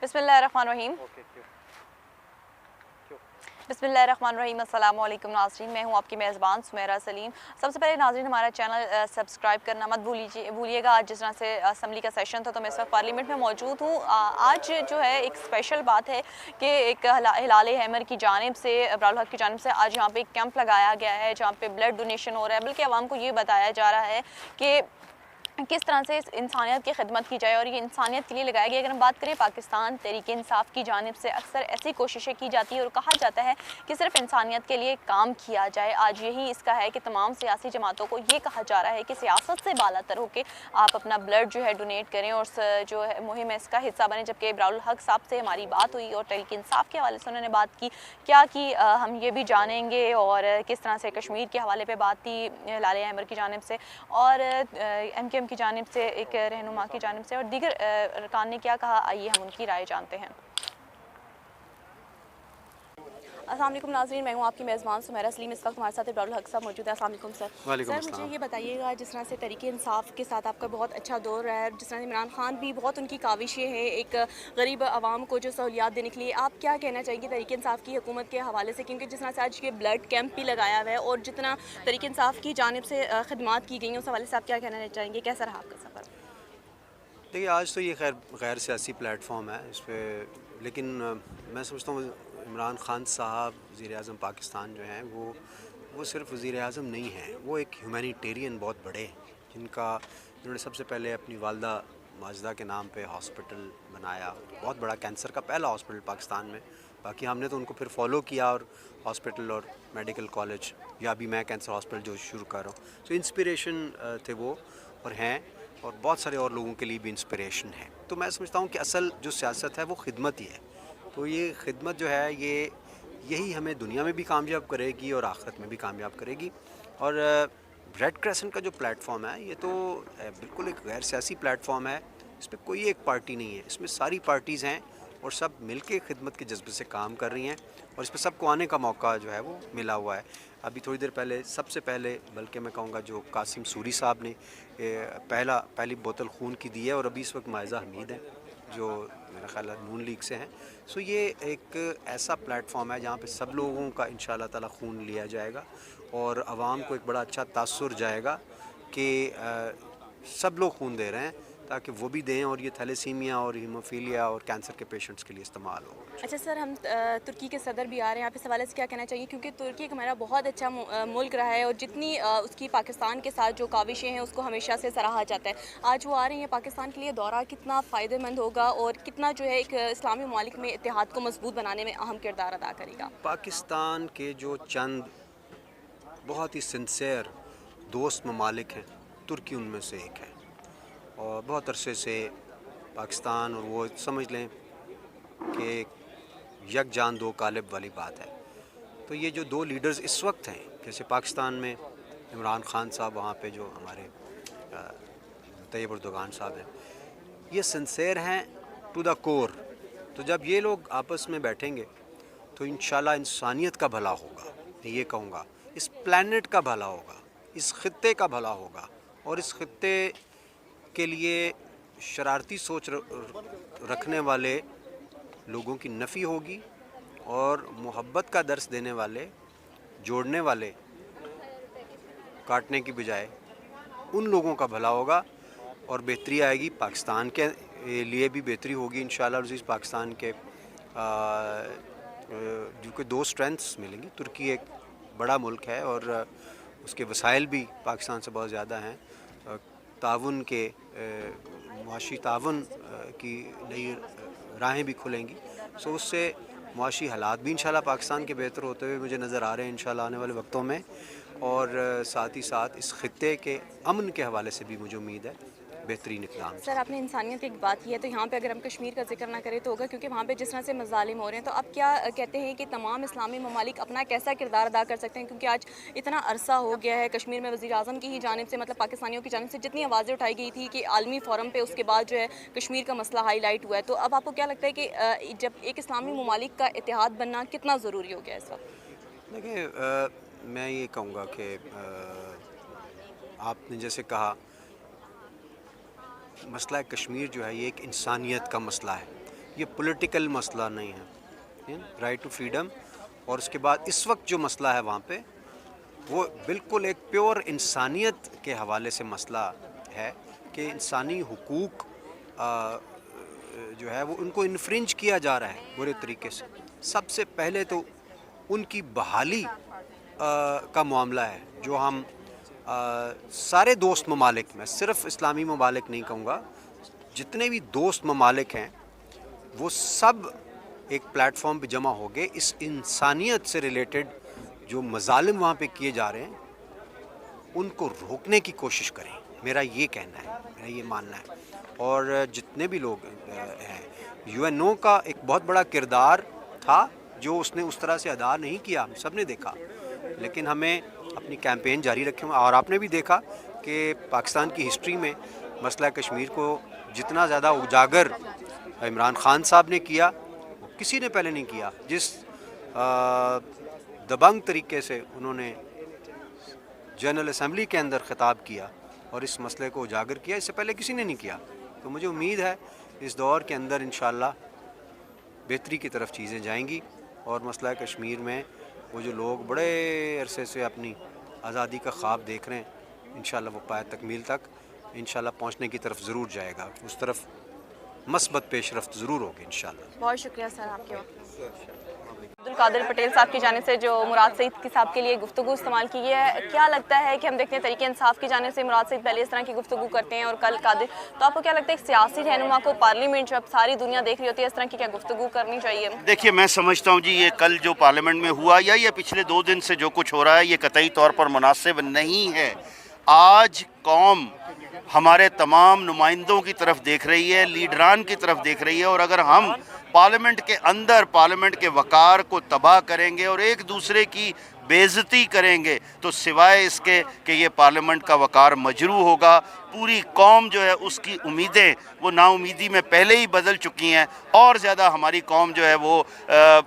बिस्मिल्लाहिर्रहमानिर्रहीम। बिस्मिल्लाहिर्रहमानिर्रहीम। अस्सलाम वालेकुम नाज़रीन, मैं हूँ आपकी मेज़बान सुमेरा सलीम। सबसे पहले नाज़रीन हमारा चैनल सब्सक्राइब करना मत भूलिएगा। आज जिस तरह से असम्बली का सेशन था तो मैं इस वक्त पार्लियामेंट में मौजूद हूँ। आज जो है एक स्पेशल बात है कि एक हिलाल हैमर की जानिब से, इब्रारुल हक की जानिब से आज यहाँ पे एक कैंप लगाया गया है जहाँ पे ब्लड डोनेशन हो रहा है। बल्कि आवाम को ये बताया जा रहा है कि किस तरह से इस इंसानियत की खिदमत की जाए, और ये इंसानियत के लिए लगाया गया। अगर हम बात करें पाकिस्तान तहरीक इंसाफ की जानिब से अक्सर ऐसी कोशिशें की जाती है और कहा जाता है कि सिर्फ इंसानियत के लिए काम किया जाए। आज यही इसका है कि तमाम सियासी जमातों को ये कहा जा रहा है कि सियासत से बालातर होकर आप अपना ब्लड जो है डोनेट करें और जो है मुहिम है इसका हिस्सा बने। जबकि इब्रारुल हक साहब से हमारी बात हुई और तहरीक इंसाफ के हवाले से उन्होंने बात की क्या कि हम ये भी जानेंगे, और किस तरह से कश्मीर के हवाले पर बात थी हिलाल हैमर की जानिब से और MKM की जानिब से, एक रहनुमा की जानिब से, और दीगर अरकान ने क्या कहा, आइए हम उनकी राय जानते हैं। अस्सलाम वालेकुम नाज़रीन, मैं हूँ आपकी मेज़बान सुमेरा सलीम। इस वक्त हमारे साथ इब्रारुल हक साहब मौजूद है। अस्सलाम वालेकुम सर। सर मुझे ये बताइएगा, जिस तरह से तहरीक इंसाफ के साथ आपका बहुत अच्छा दौर रहा है, जिस तरह से इमरान खान भी बहुत उनकी काविशें हैं एक गरीब आवाम को जो सहूलियात देने के लिए, आप क्या कहना चाहेंगे तहरीक इंसाफ की हुकूमत के हवाले से? क्योंकि जिस तरह से आज ये ब्लड कैंप भी लगाया हुआ है और जितना तहरीक इंसाफ की जानिब से खिदमात की गई हैं, उस हवाले से आप क्या कहना चाहेंगे? कैसा रहा आपका सफ़र? देखिए, आज तो ये गैर सियासी प्लेटफॉर्म है इस पर, लेकिन मैं समझता हूँ इमरान खान साहब वज़ीर-ए-आज़म पाकिस्तान जो हैं वो सिर्फ वज़ीर-ए-आज़म नहीं हैं, वो एक ह्यूमैनिटेरियन बहुत बड़े हैं, जिन्होंने सबसे पहले अपनी वालदा माजिदा के नाम पे हॉस्पिटल बनाया, बहुत बड़ा कैंसर का पहला हॉस्पिटल पाकिस्तान में। बाकी हमने तो उनको फिर फॉलो किया और हॉस्पिटल और मेडिकल कॉलेज, या अभी मैं कैंसर हॉस्पिटल जो शुरू कर रहा हूँ, तो इंस्पिरेशन थे वो और हैं, और बहुत सारे और लोगों के लिए भी इंस्पिरेशन है। तो मैं समझता हूँ कि असल जो सियासत है वो खिदमत ही है। तो ये खिदमत जो है यही हमें दुनिया में भी कामयाब करेगी और आखिरत में भी कामयाब करेगी। और रेड क्रेसेंट का जो प्लेटफॉर्म है ये तो बिल्कुल एक गैर सियासी प्लेटफॉर्म है। इस पर कोई एक पार्टी नहीं है, इसमें सारी पार्टीज़ हैं और सब मिलके खिदमत के जज्बे से काम कर रही हैं, और इस पर सबको आने का मौका जो है वो मिला हुआ है। अभी थोड़ी देर पहले, सबसे पहले बल्कि मैं कहूँगा, जो कासिम सूरी साहब ने पहली बोतल खून की दी है, और अभी इस वक्त मायज़ा हमीद हैं जो मेरा ख़्याल है नून लीग से हैं। सो ये एक ऐसा प्लेटफॉर्म है जहाँ पे सब लोगों का इंशाअल्लाह ताला खून लिया जाएगा और आवाम को एक बड़ा अच्छा तासुर जाएगा कि सब लोग खून दे रहे हैं, ताकि वो भी दें और ये थैलेसीमिया और हीमोफीलिया और कैंसर के पेशेंट्स के लिए इस्तेमाल हो। अच्छा सर, हम तुर्की के सदर भी आ रहे हैं, आप इस हवाले से क्या कहना चाहिए? क्योंकि तुर्की एक हमारा बहुत अच्छा मुल्क रहा है और जितनी उसकी पाकिस्तान के साथ जो काविशें हैं उसको हमेशा से सराहा जाता है। आज वो आ रही हैं पाकिस्तान के लिए, दौरा कितना फ़ायदेमंद होगा और कितना जो है एक इस्लामी ममालिक में इत्तेहाद को मजबूत बनाने में अहम किरदार अदा करेगा? पाकिस्तान के जो चंद बहुत ही सिंसेयर दोस्त ममालिक हैं, तुर्की उनमें से एक है, और बहुत अरसे से पाकिस्तान, और वो समझ लें कि यक जान दो कालिब वाली बात है। तो ये जो दो लीडर्स इस वक्त हैं, जैसे पाकिस्तान में इमरान खान साहब, वहाँ पे जो हमारे तैयब अर्दोगान साहब हैं, ये सिंसेयर हैं टू द कोर। तो जब ये लोग आपस में बैठेंगे तो इंशाल्लाह इंसानियत का भला होगा, मैं ये कहूँगा, इस प्लैनेट का भला होगा, इस खित्ते का भला होगा, और इस खित्ते के लिए शरारती सोच रखने वाले लोगों की नफ़ी होगी, और मोहब्बत का दर्स देने वाले, जोड़ने वाले, काटने की बजाय उन लोगों का भला होगा, और बेहतरी आएगी। पाकिस्तान के लिए भी बेहतरी होगी इंशाअल्लाह। और पाकिस्तान के जो कि दो स्ट्रेंथ्स मिलेंगी। तुर्की एक बड़ा मुल्क है और उसके वसाइल भी पाकिस्तान से बहुत ज़्यादा हैं। ताउन के मुआशी ताउन की नई राहें भी खुलेंगी। सो उससे मुआशी हालात भी इंशाल्लाह पाकिस्तान के बेहतर होते हुए मुझे नज़र आ रहे हैं इंशाल्लाह आने वाले वक्तों में, और साथ ही साथ इस खित्ते के अमन के हवाले से भी मुझे उम्मीद है बेहतरीन इक़दाम। सर आपने इंसानियत की एक बात की है, तो यहाँ पे अगर हम कश्मीर का जिक्र ना करें तो होगा, क्योंकि वहाँ पे जिस तरह से मज़ालिम हो रहे हैं, तो आप क्या कहते हैं कि तमाम इस्लामी ममालिक अपना कैसा किरदार अदा कर सकते हैं? क्योंकि आज इतना अरसा हो गया है कश्मीर में वज़ीर आज़म की ही जानिब से, मतलब पाकिस्तानियों की जानिब से जितनी आवाज़ें उठाई गई थी कि आलमी फ़ोरम पर उसके बाद जो है कश्मीर का मसला हाईलाइट हुआ है, तो अब आपको क्या लगता है कि जब एक इस्लामी ममालिक का इत्तेहाद बनना कितना ज़रूरी हो गया इस वक्त? देखिए, मैं ये कहूँगा कि आपने जैसे कहा, मसला कश्मीर जो है ये एक इंसानियत का मसला है। ये पॉलिटिकल मसला नहीं है, राइट टू फ्रीडम। और उसके बाद इस वक्त जो मसला है वहाँ पे वो बिल्कुल एक प्योर इंसानियत के हवाले से मसला है कि इंसानी हुकूक जो है वो उनको इन्फ्रिंज किया जा रहा है बुरे तरीके से। सबसे पहले तो उनकी बहाली का मामला है जो हम सारे दोस्त ममालिक में, सिर्फ इस्लामी ममालिक नहीं कहूँगा, जितने भी दोस्त ममालिक हैं वो सब एक प्लेटफॉर्म पे जमा हो गए। इस इंसानियत से रिलेटेड जो मजालिम वहाँ पे किए जा रहे हैं उनको रोकने की कोशिश करें, मेरा ये कहना है, मेरा ये मानना है। और जितने भी लोग हैं, यूएनओ का एक बहुत बड़ा किरदार था जो उसने उस तरह से अदा नहीं किया, हम सब ने देखा, लेकिन हमें अपनी कैंपेन जारी रखे हुए। और आपने भी देखा कि पाकिस्तान की हिस्ट्री में मसला कश्मीर को जितना ज़्यादा उजागर इमरान खान साहब ने किया वो किसी ने पहले नहीं किया। जिस दबंग तरीके से उन्होंने जनरल असम्बली के अंदर ख़िताब किया और इस मसले को उजागर किया, इससे पहले किसी ने नहीं किया। तो मुझे उम्मीद है इस दौर के अंदर इंशाअल्लाह बेहतरी की तरफ चीज़ें जाएंगी और मसला कश्मीर में वो जो लोग बड़े अरसे से अपनी आज़ादी का ख्वाब देख रहे हैं, इंशाअल्लाह वो पाए तकमील तक इंशाअल्लाह पहुंचने की तरफ ज़रूर जाएगा, उस तरफ मस्बत पेशरफ्त ज़रूर होगी इंशाअल्लाह। बहुत शुक्रिया सर आपके वक्त। अब्दुल कादिर पटेल साहब की जानिब से जो मुराद सईद की साहब के लिए गुफ्तगू इस्तेमाल की है, क्या लगता है कि हम देखते हैं तरीके इंसाफ की जानिब से मुराद सईद पहले इस तरह की गुफ्तगू करते हैं और कल कादिर, तो आपको क्या लगता है एक सियासी रहनुमा को पार्लियामेंट जब सारी दुनिया देख रही होती है इस तरह की क्या गुफ्तगू करनी चाहिए? देखिए, मैं समझता हूँ जी ये कल जो पार्लियामेंट में हुआ या ये पिछले 2 दिन से जो कुछ हो रहा है ये कतई तौर पर मुनासिब नहीं है। आज कौम हमारे तमाम नुमाइंदों की तरफ देख रही है, लीडरान की तरफ देख रही है, और अगर हम पार्लियामेंट के अंदर पार्लियामेंट के वक़ार को तबाह करेंगे और एक दूसरे की बेइज्जती करेंगे तो सिवाय इसके कि ये पार्लियामेंट का वक़ार मजरू होगा, पूरी कौम जो है उसकी उम्मीदें वो नाउमीदी में पहले ही बदल चुकी हैं और ज़्यादा हमारी कौम जो है वो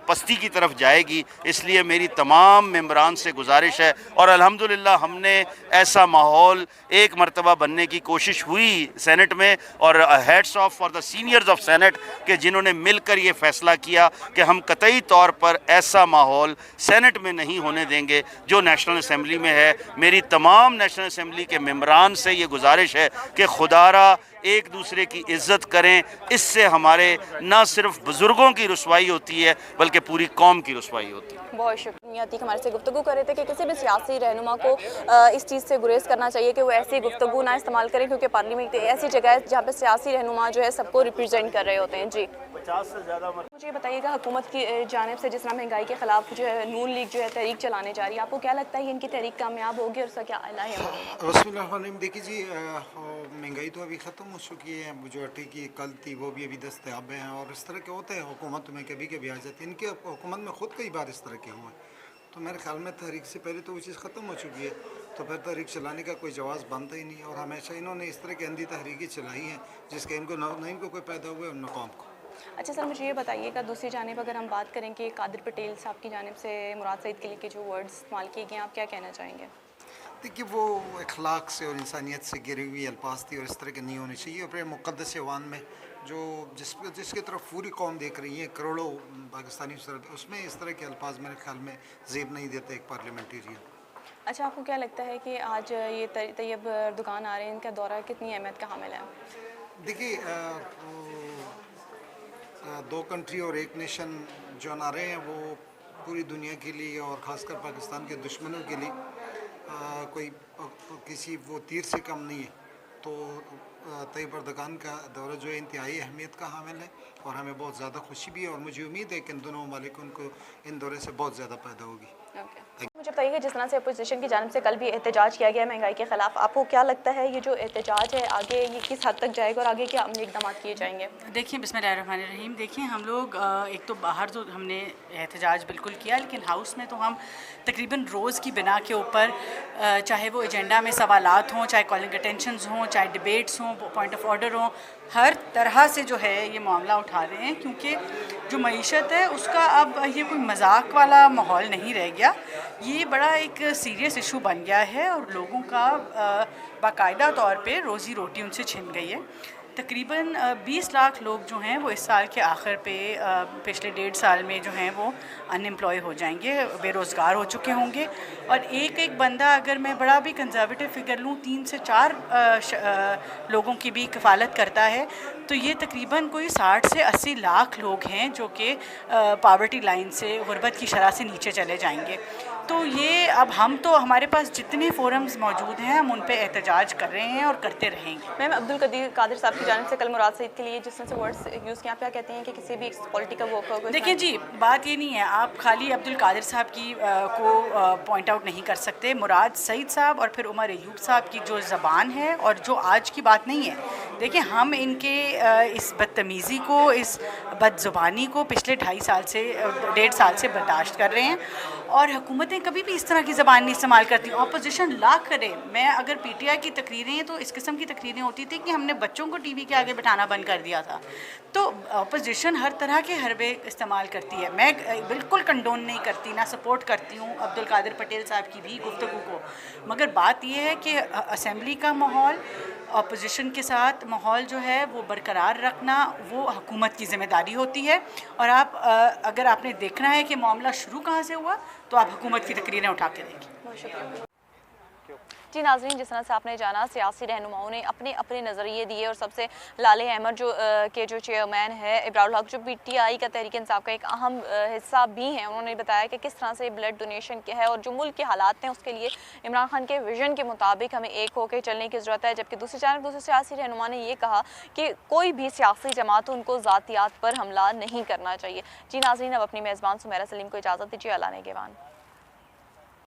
पस्ती की तरफ जाएगी। इसलिए मेरी तमाम मेंबरान से गुजारिश है, और अल्हम्दुलिल्लाह हमने ऐसा माहौल एक मरतबा बनने की कोशिश हुई सेनेट में, और heads of for the seniors of senate के जिन्होंने मिलकर ये फ़ैसला किया कि हम कतई तौर पर ऐसा माहौल सेनेट में नहीं होने देंगे जो नेशनल असम्बली में है। मेरी तमाम नेशनल असम्बली के मेंबरान से ये गुजारिश है कि खुदारा एक दूसरे की इज्जत करें, इससे हमारे न सिर्फ बुजुर्गों की रुसवाई होती है बल्कि पूरी कौम की रुसवाई होती है। बहुत शुक्रिया। अतीक हमारे से गुफ्तगू कर रहे थे कि किसी भी सियासी रहनुमा को इस चीज़ से गुरेज करना चाहिए कि वो ऐसी गुफ्तगू ना इस्तेमाल करें, क्योंकि पार्लियामेंट ऐसी जगह है जहाँ पे सियासी रहनुमा जो है सबको रिप्रेजेंट कर रहे होते हैं। जी 50 से ज़्यादा। मुझे बताइएगा, हुकूमत की जानिब से जिस तरह महंगाई के ख़िलाफ़ जो है नून लीग जो है तहरीक चलाने जा रही है, आपको क्या लगता है इनकी तहरीक कामयाब होगी और उसका क्या आला है? बिस्मिल्लाह। देखिए जी, महंगाई तो अभी ख़त्म हो चुकी है, जो आटे की कल थी वो भी अभी दस्तयाब हैं, और इस तरह के होते हैं हुकूमत में कभी कभी आ जाती है। इनके हुकूमत में ख़ुद कई बार इस तरह के हुए, तो मेरे ख्याल में तहरीक से पहले तो वो चीज़ ख़त्म हो चुकी है, तो फिर तहरीक चलाने का कोई जवाब बनता ही नहीं। और हमेशा इन्होंने इस तरह की अंधी तहरीकें चलाई हैं जिसके इनको न इनको कोई पैदा हुए और न कौम को। अच्छा सर, मुझे ये बताइएगा, दूसरी जानिब अगर हम बात करें कि कादिर पटेल साहब की जानिब से मुराद सईद के लिए के जो वर्ड्स इस्तेमाल किए गए, आप क्या कहना चाहेंगे? देखिए, वो अखलाक से और इंसानियत से गिरी हुई अल्फाज थी और इस तरह के नहीं होनी चाहिए। और मुक़द्दस ऐवान में जो जिसकी तरफ पूरी कौम देख रही है, करोड़ों पाकिस्तानी, उसमें इस तरह के अल्फाज मेरे ख्याल में ज़ेब नहीं देते एक पार्लियामेंटेरियन। अच्छा, आपको क्या लगता है कि आज ये तैयब दुकान आ रहे हैं, इनका दौरा कितनी अहमियत का हामिल है? देखिए, 2 कंट्री और 1 नेशन जो आ रहे हैं वो पूरी दुनिया के लिए और ख़ासकर पाकिस्तान के दुश्मनों के लिए कोई किसी वो तीर से कम नहीं है। तो तैयब अर्दगान का दौरा जो है इंतहाई अहमियत का हामिल है और हमें बहुत ज़्यादा खुशी भी है, और मुझे उम्मीद है कि इन दोनों ममालिकों को इन दौरे से बहुत ज़्यादा पैदा होगी। मुझे बताइए, जिस तरह से अपोजिशन की जानिब से कल भी एहतजाज किया गया महंगाई के ख़िलाफ़, आपको क्या लगता है ये जो एहतजाज है आगे ये किस हद तक जाएगा और आगे क्या अमली इक़दाम किए जाएंगे? देखिए, बिस्मिल्लाहिर्रहमानिर्रहीम। देखिए, हम लोग एक तो बाहर तो हमने एहतजाज बिल्कुल किया, लेकिन हाउस में तो हम तकरीबन रोज़ की बिना के ऊपर चाहे वो एजेंडा में सवालात हों, चाहे कॉलिंग अटेंशंस हों, चाहे डिबेट्स हों, पॉइंट ऑफ ऑर्डर हों, हर तरह से जो है ये मामला उठा रहे हैं, क्योंकि जो मईशत है उसका अब ये कोई मजाक वाला माहौल नहीं रह गया, ये बड़ा एक सीरियस इशू बन गया है और लोगों का बाकायदा तौर पे रोज़ी रोटी उनसे छिन गई है। तकरीबन 20 लाख लोग जो हैं वो इस साल के आखिर पे पिछले 1.5 साल में जो हैं वो अनएम्प्लॉय हो जाएंगे, बेरोज़गार हो चुके होंगे। और एक एक बंदा, अगर मैं बड़ा भी कंजर्वेटिव फिगर लूँ, 3 से 4 लोगों की भी कफ़ालत करता है, तो ये तकरीबन कोई 60 से 80 लाख लोग हैं जो कि पावर्टी लाइन से, गुर्बत की शरह से नीचे चले जाएंगे। तो ये अब हम तो, हमारे पास जितने फोरम्स मौजूद हैं हम उन पे एहतजाज कर रहे हैं और करते रहेंगे। मैम, अब्दुल कादिर साहब की जानिब से कल मुराद सईद के लिए जिस तरह से वर्ड्स यूज़ किया, आप क्या कहते हैं कि किसी भी पॉलिटिकल वर्कर को? देखिए जी, बात ये नहीं है, आप खाली अब्दुल कादिर साहब की को पॉइंट आउट नहीं कर सकते। मुराद सईद साहब और फिर उमर अयूब साहब की जो ज़बान है और जो आज की बात नहीं है, देखिए हम इनके इस बदतमीज़ी को, इस बदज़ुबानी को पिछले 1.5 साल से बर्दाश्त कर रहे हैं। और हुकूमतें कभी भी इस तरह की ज़बान नहीं इस्तेमाल करती। अपोजिशन लाख करे, मैं अगर पीटीआई की तकरीरें, तो इस किस्म की तकरीरें होती थी कि हमने बच्चों को टीवी के आगे बैठाना बंद कर दिया था। तो अपोजिशन हर तरह के हरबे इस्तेमाल करती है। मैं बिल्कुल कंडोन नहीं करती, ना सपोर्ट करती हूँ अब्दुल कादिर पटेल साहब की भी गुफ्तगू को, मगर बात यह है कि असम्बली का माहौल, अपोजिशन के साथ माहौल जो है वो बरकरार रखना वो हुकूमत की ज़िम्मेदारी होती है। और आप अगर आपने देखना है कि मामला शुरू कहाँ से हुआ, तो आप हुकूमत की तकरीरें उठा के देखिए। बहुत शुक्रिया। जी नाज़रीन, जिस तरह से आपने जाना, सियासी रहनुमाओं ने अपने अपने नज़रिए दिए और सबसे लाले अहमद के जो चेयरमैन है इब्रारुल हक, जो पीटीआई का तहरीक इंसाफ का एक अहम हिस्सा भी हैं, उन्होंने बताया कि किस तरह से ब्लड डोनेशन क्या है और जो मुल्क के हालात हैं उसके लिए इमरान खान के विजन के मुताबिक हमें एक होकर चलने की ज़रूरत है। जबकि दूसरी जानब दूसरे सियासी रहनुमा ने ये कहा कि कोई भी सियासी जमात हो, उनको ज़ातियात पर हमला नहीं करना चाहिए। जी नाज़रीन, अब अपनी मेज़बान सुमेरा सलीम को इजाज़त दीजिए। अल्लाह ने के बाद।